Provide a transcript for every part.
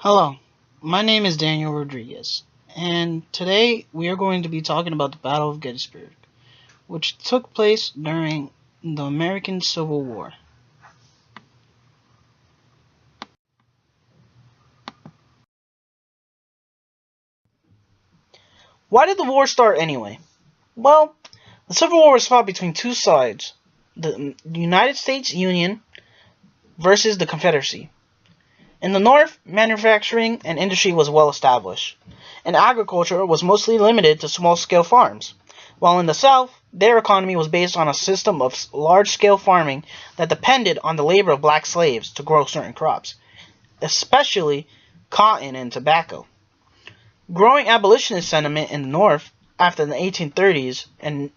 Hello, my name is Daniel Rodriguez, and today we are going to be talking about the Battle of Gettysburg, which took place during the American Civil War. Why did the war start anyway? Well, the Civil War was fought between two sides, the United States Union versus the Confederacy. In the North, manufacturing and industry was well established, and agriculture was mostly limited to small-scale farms, while in the South, their economy was based on a system of large-scale farming that depended on the labor of black slaves to grow certain crops, especially cotton and tobacco. Growing abolitionist sentiment in the North after the 1830s and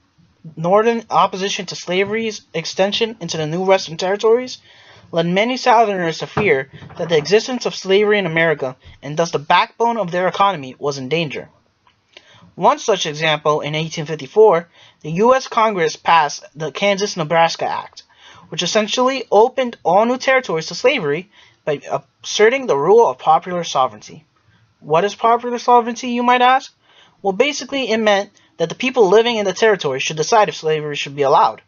Northern opposition to slavery's extension into the new Western territories led many Southerners to fear that the existence of slavery in America, and thus the backbone of their economy, was in danger. One such example, in 1854, the U.S. Congress passed the Kansas-Nebraska Act, which essentially opened all new territories to slavery by asserting the rule of popular sovereignty. What is popular sovereignty, you might ask? Well, basically it meant that the people living in the territory should decide if slavery should be allowed.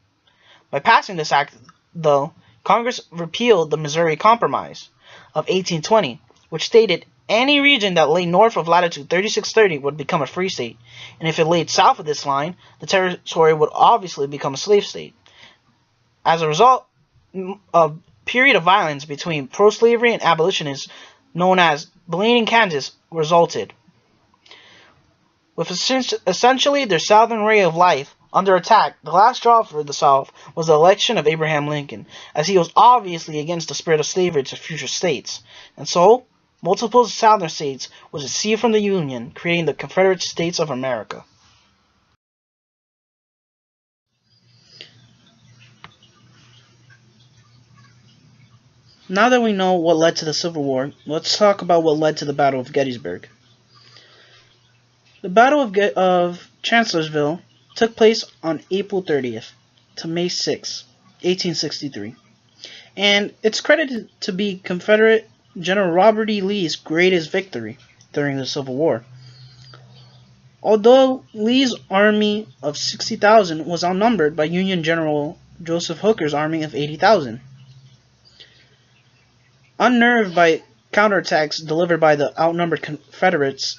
By passing this act, though, Congress repealed the Missouri Compromise of 1820, which stated any region that lay north of latitude 3630 would become a free state, and if it laid south of this line, the territory would obviously become a slave state. As a result, a period of violence between pro-slavery and abolitionists known as Bleeding Kansas resulted, with essentially their southern way of life under attack. The last straw for the South was the election of Abraham Lincoln, as he was obviously against the spread of slavery to future states, and so multiple southern states would secede from the Union, creating the Confederate States of America. Now that we know what led to the Civil War, let's talk about what led to the Battle of Gettysburg. The Battle of Chancellorsville took place on April 30th to May 6, 1863, and it's credited to be Confederate General Robert E. Lee's greatest victory during the Civil War. Although Lee's army of 60,000 was outnumbered by Union General Joseph Hooker's army of 80,000. Unnerved by counterattacks delivered by the outnumbered Confederates,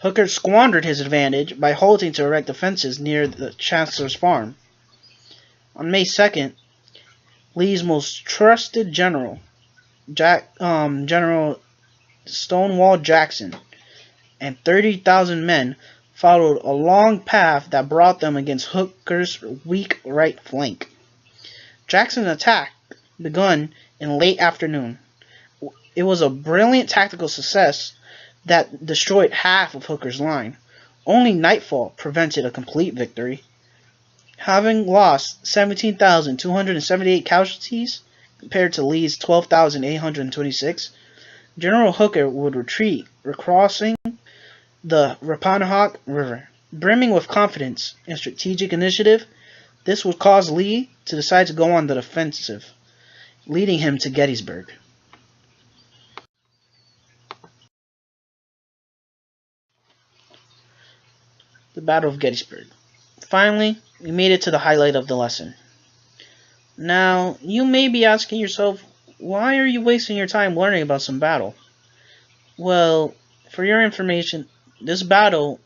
Hooker squandered his advantage by halting to erect defenses near the Chancellor's farm. On May 2nd, Lee's most trusted general, General Stonewall Jackson, and 30,000 men followed a long path that brought them against Hooker's weak right flank. Jackson's attack begun in late afternoon. It was a brilliant tactical success that destroyed half of Hooker's line. Only nightfall prevented a complete victory. Having lost 17,278 casualties compared to Lee's 12,826, General Hooker would retreat, recrossing the Rappahannock River. Brimming with confidence and strategic initiative, this would cause Lee to decide to go on the defensive, leading him to Gettysburg. The Battle of Gettysburg. Finally, we made it to the highlight of the lesson. Now, you may be asking yourself, why are you wasting your time learning about some battle? Well, for your information, this battle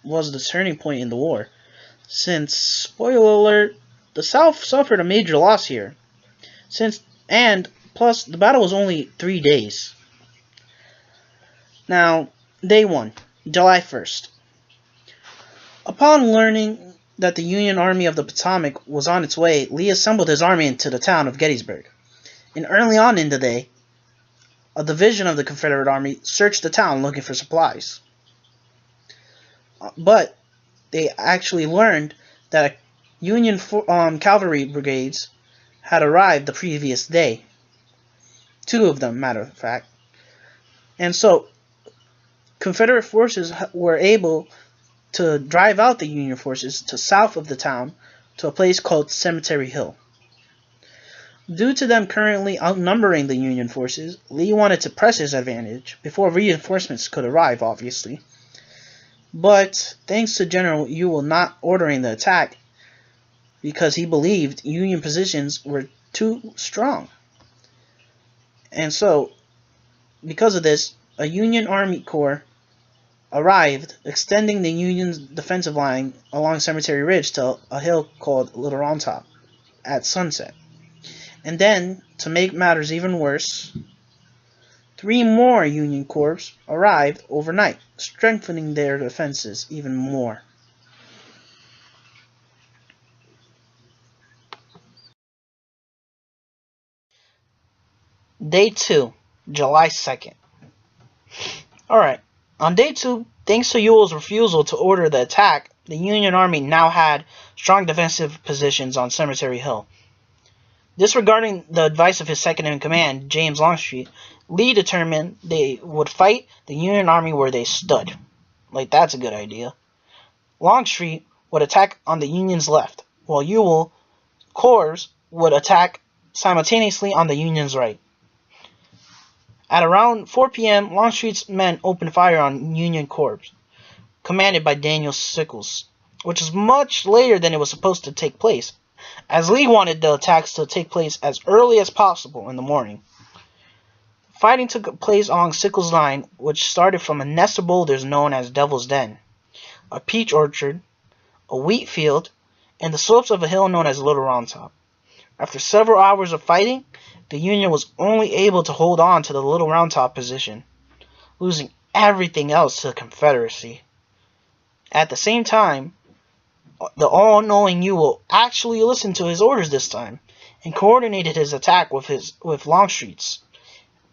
was the turning point in the war, since, spoiler alert, the South suffered a major loss here. Plus, the battle was only 3 days. Now, day 1, July 1st. Upon learning that the Union Army of the Potomac was on its way, Lee assembled his army into the town of Gettysburg. And early on in the day, a division of the Confederate Army searched the town looking for supplies. But they actually learned that Union cavalry brigades had arrived the previous day. 2 of them, matter of fact. And so, Confederate forces were able to drive out the Union forces to south of the town to a place called Cemetery Hill. Due to them currently outnumbering the Union forces, Lee wanted to press his advantage before reinforcements could arrive, obviously. But thanks to General Ewell not ordering the attack because he believed Union positions were too strong. And so, because of this, a Union Army Corps arrived, extending the Union's defensive line along Cemetery Ridge to a hill called Little Round Top at sunset. And then, to make matters even worse, 3 more Union corps arrived overnight, strengthening their defenses even more. Day 2, July 2nd. Alright, on day 2, thanks to Ewell's refusal to order the attack, the Union Army now had strong defensive positions on Cemetery Hill. Disregarding the advice of his second-in-command, James Longstreet, Lee determined they would fight the Union Army where they stood. Like, that's a good idea. Longstreet would attack on the Union's left, while Ewell's corps would attack simultaneously on the Union's right. At around 4 p.m., Longstreet's men opened fire on Union corps, commanded by Daniel Sickles, which is much later than it was supposed to take place, as Lee wanted the attacks to take place as early as possible in the morning. Fighting took place along Sickles' line, which started from a nest of boulders known as Devil's Den, a peach orchard, a wheat field, and the slopes of a hill known as Little Round Top. After several hours of fighting, the Union was only able to hold on to the Little Round Top position, losing everything else to the Confederacy. At the same time, the all-knowing Ewell actually listened to his orders this time and coordinated his attack with Longstreet's.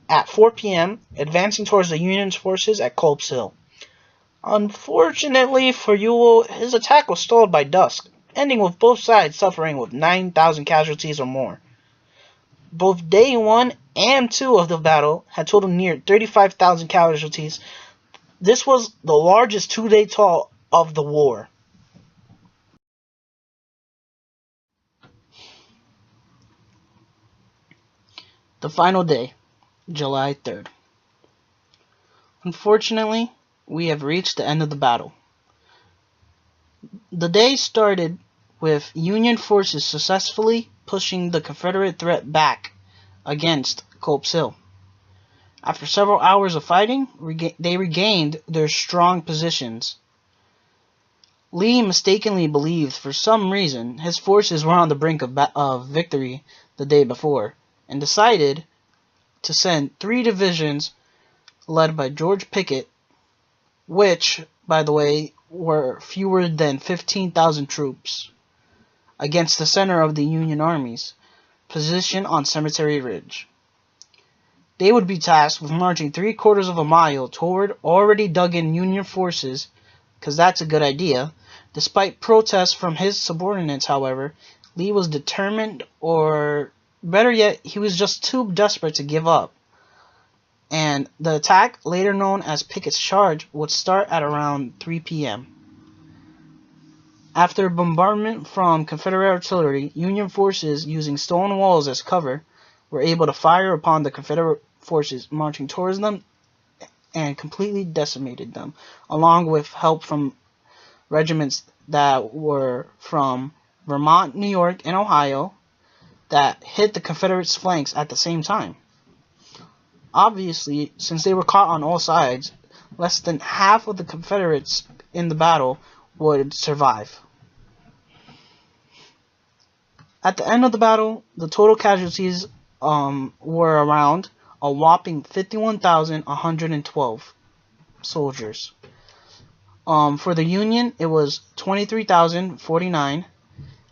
At 4 p.m., advancing towards the Union's forces at Culp's Hill. Unfortunately for Ewell, his attack was stalled by dusk, ending with both sides suffering with 9,000 casualties or more. Both Day 1 and 2 of the battle had totaled near 35,000 casualties. This was the largest two-day toll of the war. The final day, July 3rd. Unfortunately, we have reached the end of the battle. The day started with Union forces successfully pushing the Confederate threat back against Culp's Hill. After several hours of fighting, they regained their strong positions. Lee mistakenly believed for some reason his forces were on the brink of victory the day before, and decided to send 3 divisions led by George Pickett, which, by the way, were fewer than 15,000 troops, against the center of the Union armies, positioned on Cemetery Ridge. They would be tasked with marching 3/4 of a mile toward already dug-in Union forces, because that's a good idea. Despite protests from his subordinates, however, Lee was determined, or better yet, he was just too desperate to give up. And the attack, later known as Pickett's Charge, would start at around 3 p.m. After bombardment from Confederate artillery, Union forces, using stone walls as cover, were able to fire upon the Confederate forces marching towards them and completely decimated them, along with help from regiments that were from Vermont, New York, and Ohio that hit the Confederates' flanks at the same time. Obviously, since they were caught on all sides, less than half of the Confederates in the battle would survive. At the end of the battle, the total casualties were around a whopping 51,112 soldiers. For the Union, it was 23,049,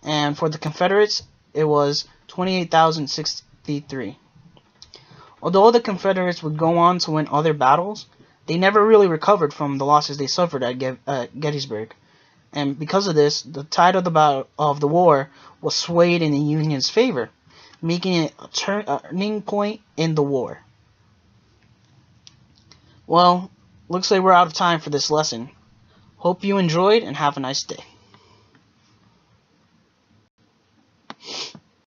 and for the Confederates, it was 28,063. Although the Confederates would go on to win other battles, they never really recovered from the losses they suffered at Gettysburg. And because of this, the tide of the war was swayed in the Union's favor, making it a turning point in the war. Well, looks like we're out of time for this lesson. Hope you enjoyed and have a nice day.